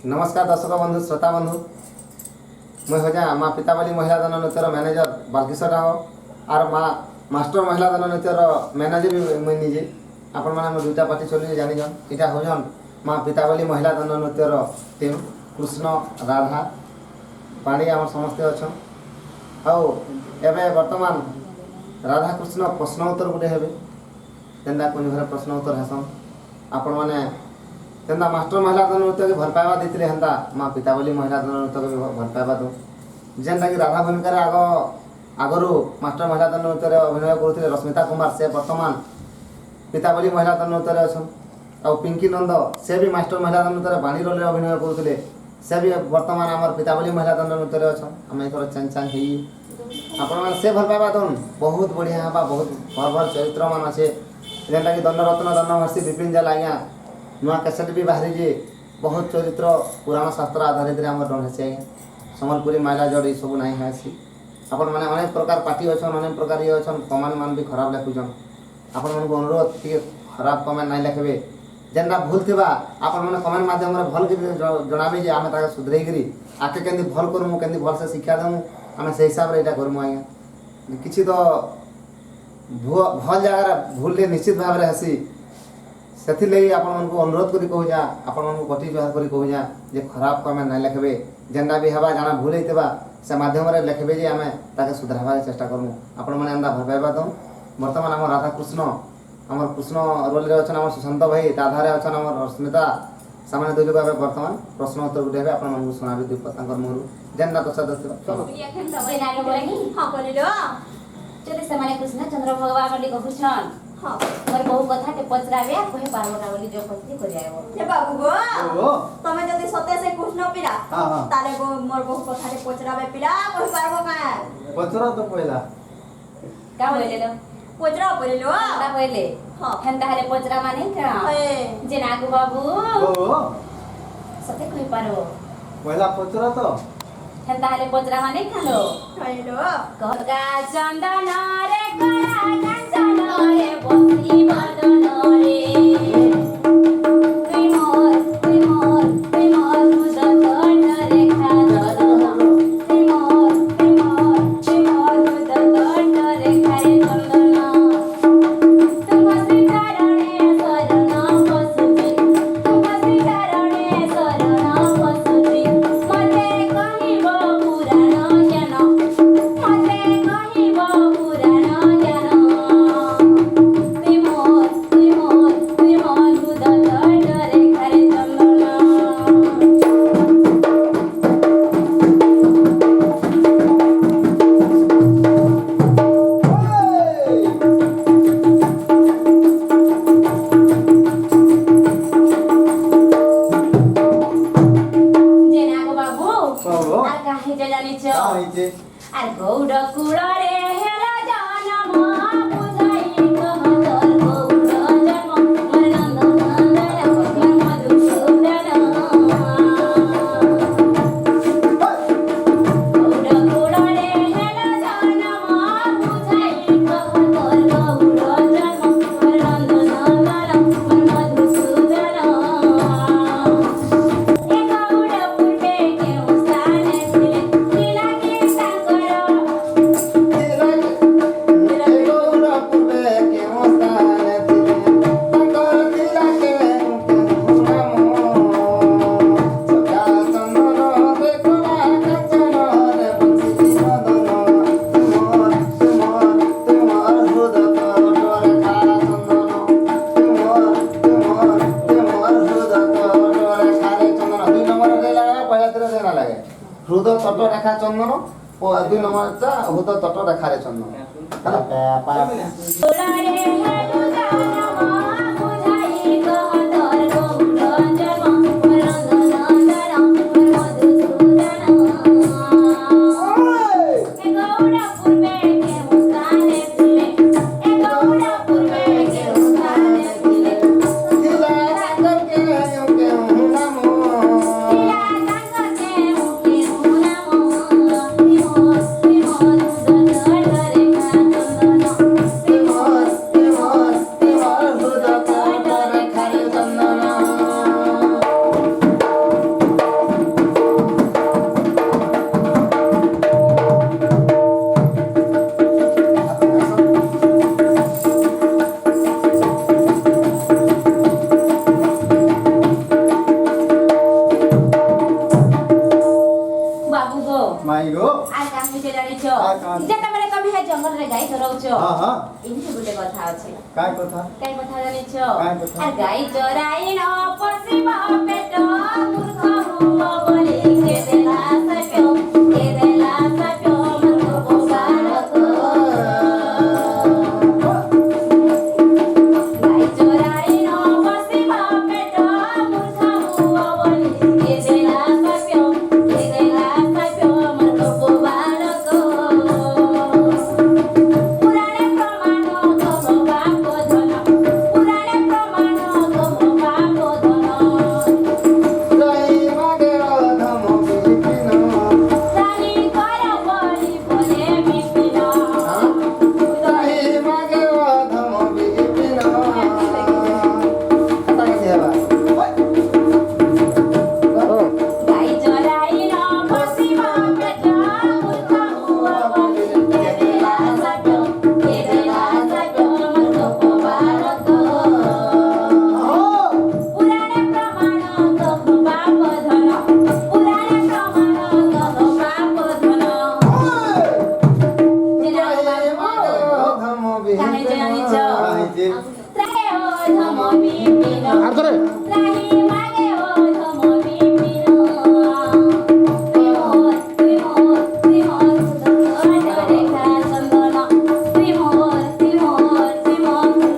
नमस्कार दर्शक बंधु श्रोता बंधु मुझे हजा माँ पितावली महिला दान नृत्यर मैनेजर बालकिशोर राव और माँ मास्टर महिला दान नृत्यर मैनेजर भी मुझे निजे आपण मैंने दुईटा पार्टी चलिए जानिजन यहाँ हूँ माँ पितावली महिला दान नृत्यर टीम कृष्ण राधा पाणी आम समस्ते अच्छा बर्तमान राधा कृष्ण प्रश्न उत्तर गोटे हे जेनटा कुछ घर प्रश्न उत्तर हेसन आपण मैंने जेनता मास्टर महिला दान नृत्य के भल पाइबा देते हेन्ता माँ पितावली महिला दान नृत्य के भल पाइबा दो जेनटा कि राधा भूमिकार आगरू मास्टर महिला दान नृत्य अभिनय करुले रश्मिता कुमार से बर्तमान पितावली महिला दान नृत्य अच्छा और पिंकी नंद से भी मास्टर महिला दान नृत्य बाणी रोल अभिनय करुले से भी बर्तमान आम पितावली महिला दान नृत्य अच्छा आम एथर चेंज चांज आपण से भल पाइबा दौन बहुत बढ़िया हाँ बहुत भल भल चरित्र मान अच्छे जेनटा कि दंडरत्न दंडमहर्षि विपिन जेल आज्ञा नुआ कैसेट भी बाहरी जे बहुत चरित्र पुराण शास्त्र आधारित आम डन हेसी आज्ञा सम्बलपुरी माइला जड़ ये सब नहीं है आपण मैंने अनेक प्रकार पार्टी अच्छन अनेक प्रकार ये अच्छन कमेंट मान भी खराब लिखुचन आपण मन को अनुरोध टे खराब कमेंट नहीं लिखे जेनटा भूल थी आपण मैंने कमेंट मध्यम भल जनाबे जे आम सुधरई आके केंदी भल करमु केंदी भल से शिक्षा देमु आम से हिसाब से यहाँ करमु आज्ञा किसी तो भल जगार भूल निश्चित भाव में हेसी से आपण को अनुरोध करी कहूँ आपण मन को कटी जुहार करी कहूँ जे खराब कमेंट नहीं लिखे जेनटा भी हवा जाना भूल होता से मध्यम लिखे जे आम ताके सुधारवा चेष्टा करमु आपण मैंने एंता भल पाइबा दो बर्तमान आम राधा कृष्ण आम कृष्ण रोल अच्छा आम सुशांत भाई राधारे अच्छा आम रश्मिता सामान्य दुई लोग बर्तमान प्रश्न उत्तर गुटे आपण मन शुणा भी मुहर जेनटा चले से कृष्ण चंद्र भगवान कहूछन हाँ मोर बहु कथा के पचराबे कहे पार्वता बोली जो पत्नी करियाबो हे बाबू गो तमे जदी सत्य से कृष्ण पिला हां हां ताले गो मोर बहु कथा के पचराबे पिला कहि पारबो का पचरा तो पहिला का बोले लो पचरा बोले लो का बोले हां हेंता हले पचरा माने का जे नागु बाबू ओ सत्य कहि पारो पहिला पचरा तो हेंता हले पचरा माने खालो हेलो गंगा चंदन रे करा कंचन रे बसी बदन रे আর গৌড় কুড়রে হেলা জনম বুঝাই কহতর গৌড় জন্ম মোর নন্দ নন্দন ভগবান মধুসূদন গৌড় কুড়রে হেলা জনম বুঝাই কহতর গৌড় জন্ম মোর নন্দ নন্দন ভগবান মধুসূদন এ গৌড় পূর্বে কেউ স্থানে ছিলে हृदय तट रेखा चंदन और 2 नंबर हृदय तट रेखा रे चंदन हाँ हाँ ଏମିତି ଗୋଟେ କଥା ଅଛି काय कथा କାଇ କଥା ଜାଣିଛ କାଇଁ କଥା? ଆରେ ଗାଈ ଚରାଇ ନ ପଶିବ ପେଟ ମୂର୍ଖ ହୁଅ ବୋଲି କେ ଦେଲା ସତ୍ୟ ମୂର୍ଖ ବାଳକ ଗାଈ ଚରାଇ ନ ପଶିବ ପେଟ ମୂର୍ଖ ହୁଅ ବୋଲି କେ ଦେଲା ସତ୍ୟ ମୂର୍ଖ ବାଳକ ପୁରାଣେ ପ୍ରମାଣ ତମ ବାପ ଧନ ପୁରାଣେ ପ୍ରମାଣ ତମ ବାପ ଧନ ରହି ମାଗେ ଅଧମ ବିପିନ ରାଣୀ କର ବଳି ବଳେ ବିପିନ ରହି ମାଗେ ଅଧମ ବିପିନ କଥା କିଛି ହେବା ଗାଈ ଚରାଇ ନ ପଶିବ ପେଟ ମୂର୍ଖ ହୁଅ ବୋଲି କେ ଦେଲା ସତ୍ୟ ମୂର୍ଖ ବାଳକ ପୁରାଣେ ପ୍ରମାଣ ତମ ବାପ ଧନ ପୁରାଣେ ପ୍ରମାଣ ତମ ବାପ ଧନ ରହି ମାଗେ ଅଧମ କାହିଁ ଜାଣିଛ काहे ତ୍ରାହେ ଅଧମ ବିପିନ ଆଉଥରେ ତ୍ରାହି ମାଗେ ଅଧମ ବିପିନ ରେଖା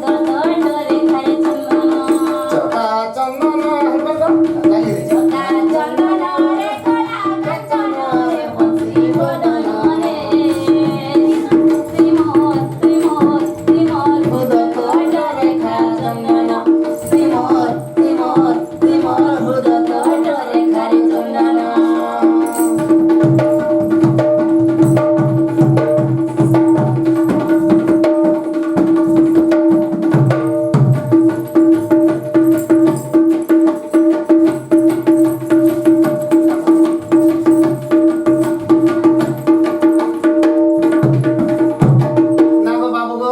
ଚନ୍ଦନ ରେଖାରେ ଚନ୍ଦନ ଚକା ଚନ୍ଦନ କାହିଁକି ଚକା ଚନ୍ଦନରେ କଳା କାଞ୍ଚନରେ ବଂଶୀ ବଦନରେ ରେଖା ଚନ୍ଦନ ରେଖାରେ ଚନ୍ଦନ ନାଗ ବାବୁ ଗୋ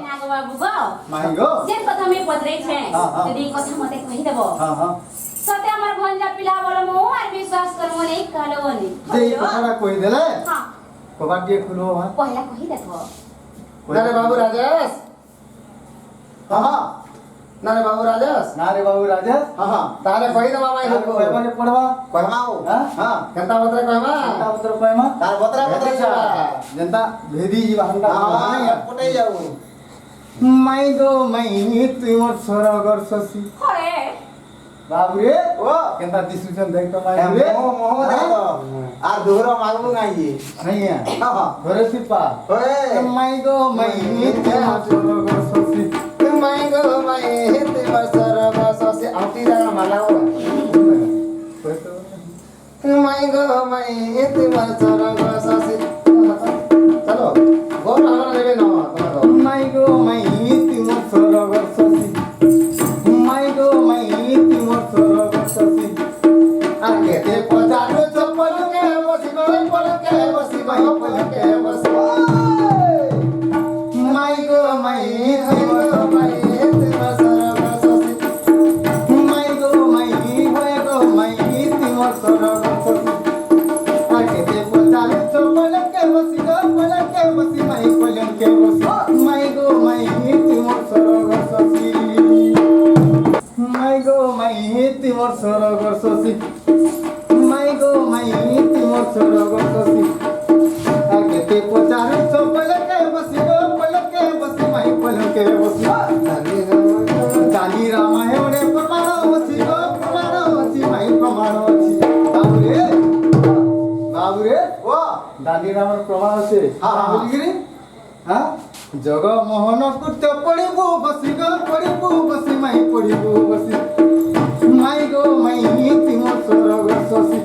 ନାଗ ବାବୁ ଗो माही गो ଯେନ୍ କଥା ମୁଇଁ ପଚରେଇଛେ ହଁ, ହଁ। ଯଦି ଇ କଥା ମତେ କହିଦେବ हाँ हाँ ସତେ ଆମର ଭଞ୍ଜା ପିଲା ବଳ ମୁଁ ଆର ବିଶ୍ୱାସ କରମୁ ନେଇ କାଲବନି जे ई कथा कोई देले ହଁ कबाट दिए खुलो हां ପହିଲା କହି ଦେଖ ନାରେ ବାବୁ ରାଜେଶ हाँ हाँ ନାରେ ବାବୁ ରାଜେଶ ना रे बाबू राजेश ହଁ ହଁ ତାହେଲେ କହିଦେବା ମାଇ तार कहबा ने पढ़वा କହିମା ଆଉ हां हां କେନ୍ତା ବତରେ କହିମା ता उतर कहमा ତାର ବତରା ବତରା ଛଡ଼ା जनता भेदी जी हंडा ହଁ ପଟେଇ ଯାଉ माई गो माई तुमर सरगर ससी ହଏ बाबू रे ଓ केनता दिसुचन देख तो माई रे মোহ মোহ ଦେଖ আর দোহর মাগবু নাই नहीं है ହଁ ହଁ घरे सिपा ওয়ে माई गो माई तुमर सरगर ससी মাই গো মাই তোমার সরব সসে আউটি জায়গা মালাও মাই গো মাই তোমার সরব সসে চলো গোর আমরা নেবে না তোমার माई गो माई तुमर सरगर ससी माई गो माई तुमर सरगर ससी আগে তে পজারো চপ্পল কে বসি গই পল কে বসি গই পল কে বসি माई गो माई মাই গো মাই তোমার সরব সসে माई गो माई होए गो माई तुमर सरगर ससी आके ते पचाले चपल के बसी गो पल के बसी माई पलन के बसी माई गो माई तुमर सरगर ससी माई गो माई तुमर सरगर ससी माई गो माई तुमर सरगर ससी आके ते पचाले चपल के बसी गो पल के बसी माई पलन के बसी काली रामायण प्रमाण अछि गो प्रमाण अछि माई प्रमाण अछि बाबुरे ও दाली रामायण प्रमाण अछि हाँ, हाँ। बोलिगिरी हां जग मोहन कृत्य पडिबु बसी गो पडिबु बसी माई पडिबु बसी माई गो माई तिमर स्वर्ग ससी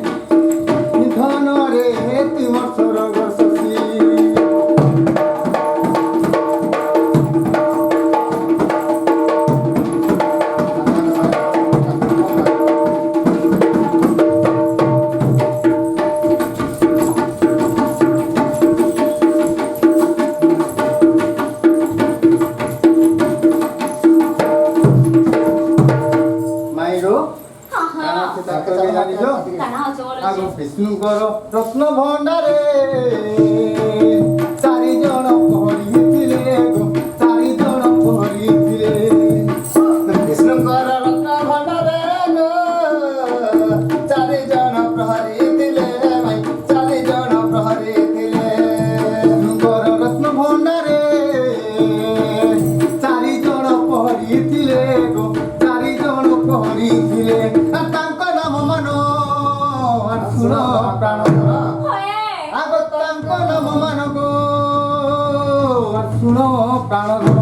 धन रे तिमर स्वर्ग ससी माइरो ହଁ ହଁ ତାଙ୍କ ଜାଣିଛ କାଣା ଅଛ ଆଗ ବୋଲୁଛି ବିଷ୍ଣୁଙ୍କର ରତ୍ନ ଭଣ୍ଡାରେ ଚାରି ଜଣ ପହରିଥିଲେ প্রাণধন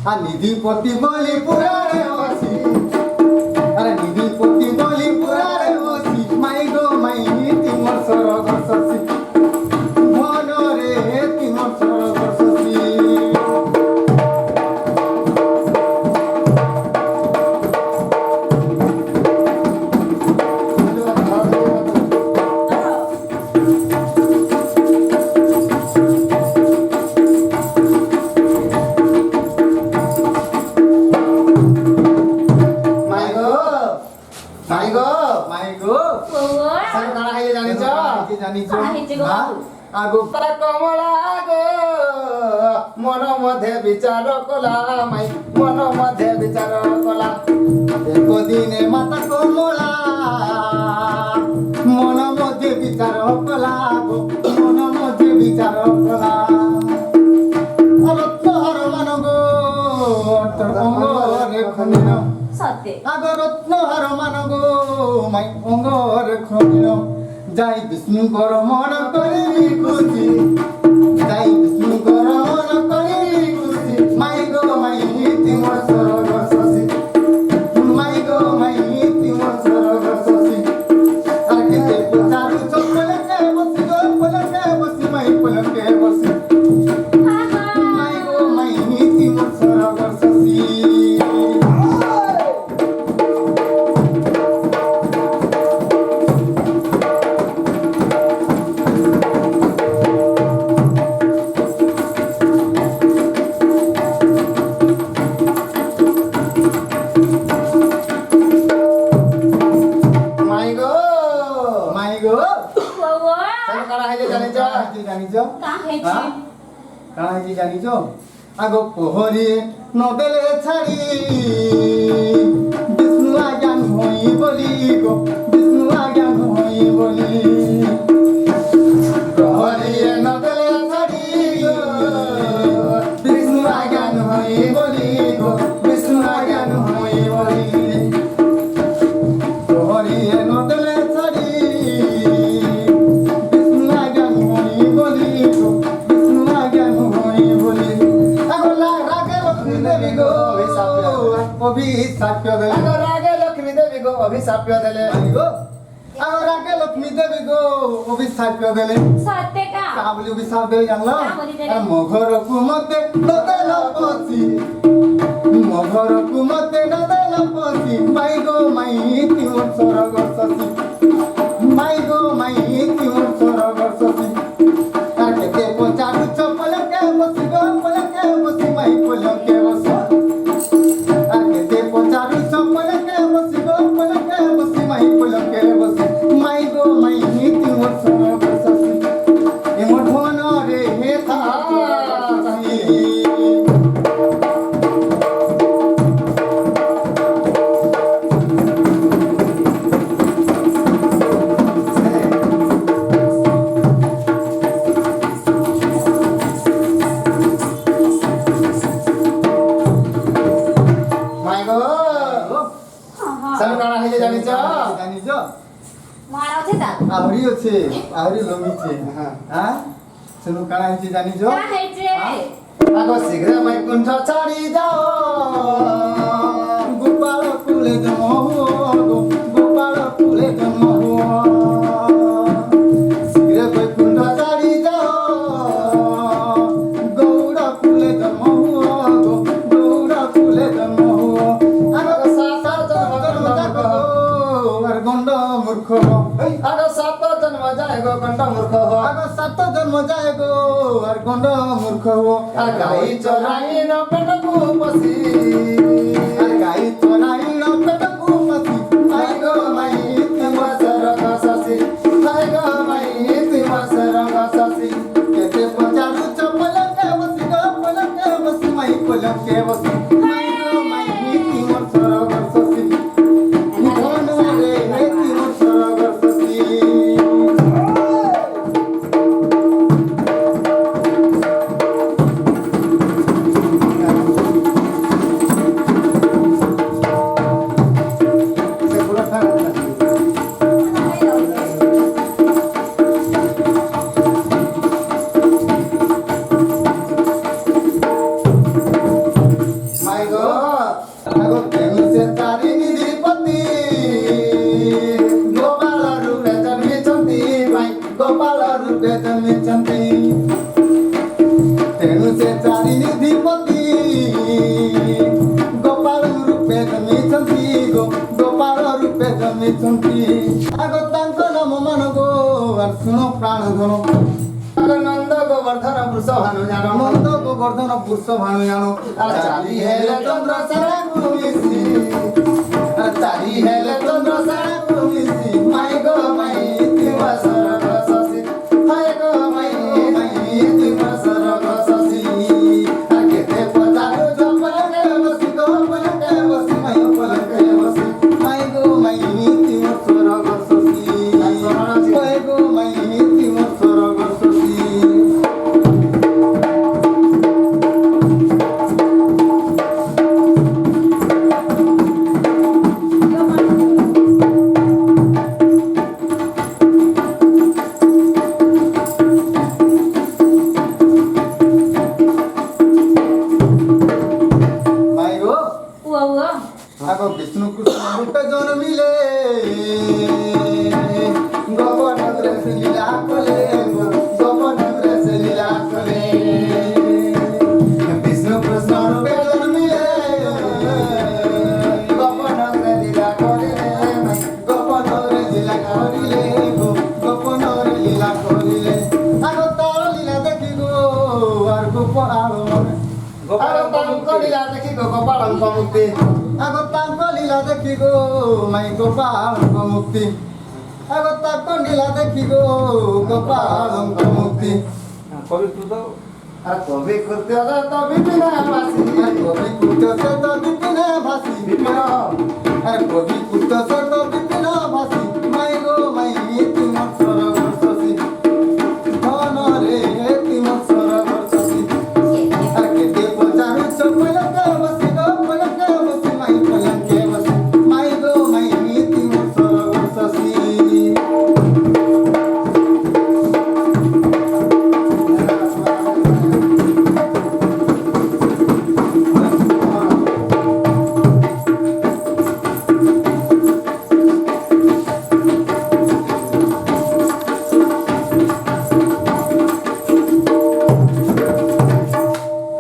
আর নিধিপতি বলি পুরাণে বসি আরে নিধিপতি বলি পুরাণে বসি মাই গো মাই তিমর সরগ শশী ঘন রে তিমর সরগ শশী মাই গো মাই গো মাই গো ସାର୍ କାଣା ହେଇଛି ଜାଣିଛ জানিছ কাଣା ହେଇଛି গো? আগো তারা কমলা গো মন মধ্যে বিচার কলা মাই মন মধ্যে বিচার কলা একদিনে মাতা কমলা মন মধ্যে বিচার কলা গো মন মধ্যে বিচার কলা রত্নহার মান গো অঙ্গরে খনিন সত্যি আগ রত্নহার মান গো মাই অঙ্গরে খনিন যাই বিষ্ণুকর মন করিবি খুশি যাই বিষ্ণুকর মন করিবি খুশি মাই গো মাই তিমর সরগ শশী মাই গো মাই তিমর সরগ শশী আর কেতে পচারু চপলকে বসি গো পলকে বসি মাই পলকে বসি মাই গো মাই তিমর সরগ শশী মাই গো মাই গো ସାର୍ କାଣା ହେଇଛି ଜାଣିଛ জানিছ কাঁ ହେଇଛି হ্যাঁ? কাଣା ହେଇଛି জানিছ আগ পোহরি নদেলে ছাড়ি বিষ্ণু আজ্ঞান হই বলি গো বিষ্ণু আজ্ঞান হই বলি প্রহরি নদেলে ছাড়ি গো বিষ্ণু আজ্ঞান হই বলি গো বিষ্ণু আজ্ঞান হই বলি প্রহরি নদেলে ছাড়ি বিষ্ণু আজ্ঞান হই বলি গো বিষ্ণু আজ্ঞান হই বলি আগলা রাগে লক্ষ্মী দেবী গো অভিশাপ দেলে আগ রাগে লক্ষ্মী দেবী গো অভিশাপ দেলে গো আগর আগে লক্ষ্মী দেবী গো অভিশাপ দেলে সত্যি কা তা বলি অভিশাপ দেলে জানলো তা বলি দেলে। আর মঘরকু মতে নদেল পছি মঘরকু মতে নদেল পছি মাই গো মাই তিমর সরগ শশী মাই গো মাই তিমর সরগ শশী আর কেতে পচারু চপলকে বসি গো পলকে বসি মাই পলকে বসি আর কেতে পচারু চপলকে বসি গো পলকে বসি মাই পলকে বসি মাই গো মাই তিমর সরগ শশী এমন ধন রে হে শশী মাই গো ସାର୍ କାଣା ହେଇଛି ଜାଣିଛ জানিছ মারা আছে তা আহরি আছে আহরি লমিছে হ্যাঁ। হ্যাঁ সেনু কাଣା হইছে জানিছ কাঁ ହେଇଛି আগ শীঘ্র বৈকুণ্ঠ ছাড়ি যাও গোপাল কুলে জন্ম হুয়া গো গোপাল কুলে জন্ম হুয়া শীঘ্র বৈকুণ্ঠ ছাড়ি যাও গৌড় কুলে জন্ম হুয়া গো গৌড় কুলে জন্ম হুয়া আগ সাত জন্ম যাক গো আর গন্ড মূর্খ আগ সাত জন্ম যায় গো কণ্ঠ মূর্খ আগ সাত জন্ম যায় গো আর গন্ড মূর্খ হুয়া আর গাই চরাই ন পেটকু বসি আর গাই চড়াই পেটকু পশি মাই গো মাই তিমর সরগ শশী মাই গো মাই তিমর সরগ শশী কেতে পচারু চপলকে বসি গো পলকে বসি মাই পলকে বসি মাই গো মাই তিমর সরগ শশী ধন রে হে তিমর সরগ শশী ଜମିଛନ୍ତି ଆଗ ତାଙ୍କ ନାମ ମାନ ଗୋ আর শুনো প্রাণ ধন নন্দ গোবর্ধন বৃষ ভানু জানো নন্দ গোবর্ধন পুষ্প ভানু জানো আর চারি হেলে চন্দ্র সারা কুমিসি আর চারি হেলে চন্দ্র সারা কুমিসি মাই গো মাই তিমা সরগ সসি হায় গো মাই তিমা সরগ সসি আকেতে পজারু জপলকে বসি গো পলকে বসি মাই পলকে বসি মাই গো মাই তিমর স্বরগ শশী মাই গো মাই তিমর স্বরগ শশী মাই গো উয়া উয়া আগ বিষ্ণু কৃষ্ণ রূপে জন্মিলে গোপনগরে সে লীলা কলে গোপনগরে সে লীলা কলে বিষ্ণু কৃষ্ণ রূপে জন্মিলে গোপনগরে লীলা করিলে গোপনগরে লীলা করিলে গোপনগরে লীলা করিলে আগ তার লীলা দেখি গো আর গোপাল আর তাঙ্ক লীলা দেখি গো গোপালঙ্ক মুক্তি আগ তাঙ্ক লীলা দেখি গো মাই গোপালঙ্ক মুক্তি আগ তাঙ্ক লীলা দেখি গো গোপালঙ্ক মুক্তি আর কবি কৃত্য তো বিপিন বাসি আর কবি কুট সে তো বিপিন ভাসি বিপিন আর কবি কুট সে তো বিপিন ভাসি মাই গো মাই তিমর সরগ শশী ধন রে তিমর সরগ শশী আর কেতে পচারু চপলকে বসি গো পলকে বসি মাই পলকে বসি মাই গো মাই তিমর সরগ শশী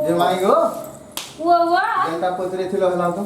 যে মাই গো উয়া উয়া যেটা পচরে ছিল হলা তো